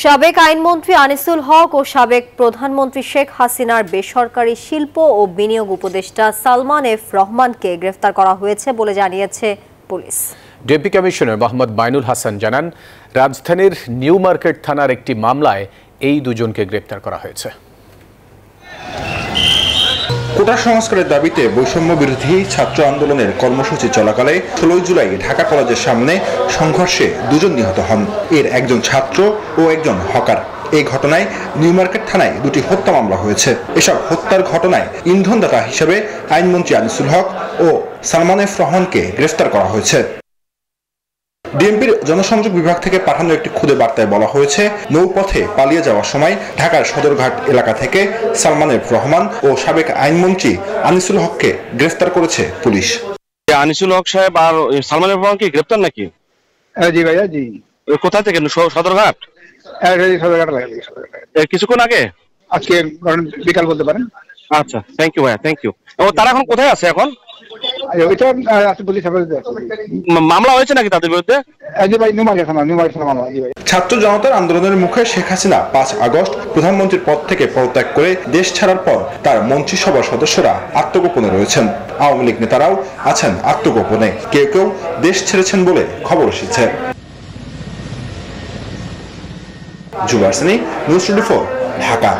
সাবেক আইনমন্ত্রী আনিসুল হক ও সাবেক প্রধানমন্ত্রী শেখ হাসিনার বেসরকারি শিল্প ও বিনিয়োগ উপদেষ্টা সালমান এফ রহমানকে গ্রেফতার করা হয়েছে বলে জানিয়েছে পুলিশ। ডেপুটি কমিশনার মোহাম্মদ বাইনুল হাসান জানান, রাজধানীর নিউ মার্কেট থানার একটি মামলায় এই দুজনকে গ্রেফতার করা হয়েছে। কোটা সংস্কারের দাবিতে বৈষম্য বিরোধী ছাত্র আন্দোলনের কর্মসূচি চলাকালে 16 জুলাই ঢাকা কলেজের সামনে সংঘর্ষে দুজন নিহত হন। এর একজন ছাত্র ও একজন হকার। এই ঘটনায় নিউ মার্কেট থানায় দুটি হত্যা মামলা হয়েছে। এসব হত্যার ঘটনায় ইন্ধনদাতা হিসেবে আইনমন্ত্রী আনিসুল হক ও সালমান এফ রহমানকে গ্রেফতার করা হয়েছে। ডিএমপির জনসংযোগ বিভাগ থেকে পাঠানো একটি খুদে বার্তায় বলা হয়েছে, নৌপথে পালিয়ে যাওয়ার সময় ঢাকার সদরঘাট এলাকা থেকে সালমান এফ রহমান ও সাবেক আইনমন্ত্রী আনিসুল হককে গ্রেফতার করেছে পুলিশ। আনিসুল হক সাহেব আর সালমান এফ রহমান কি গ্রেফতার নাকি? জি ভাইয়া, জি। কোথা থেকে? সদরঘাট। কিছুক্ষণ আগে, আজকে বিকাল বলতে পারেন। আচ্ছা, থ্যাংক ইউ ভাইয়া, থ্যাংক ইউ। তারা এখন কোথায় আছে? এখন মামলা হয়েছে নাকি তাদের বিরুদ্ধে? ছাত্র জনতার আন্দোলনের মুখে শেখ হাসিনা 5 আগস্ট প্রধানমন্ত্রীর পদ থেকে পদত্যাগ করে দেশ ছাড়ার পর তার মন্ত্রিসভার সদস্যরা আত্মগোপনে রয়েছেন। আওয়ামী লীগ নেতারাও আছেন আত্মগোপনে, কেউ কেউ দেশ ছেড়েছেন বলে খবর এসেছে। জুবারসানি, নিউজ 24, ঢাকা।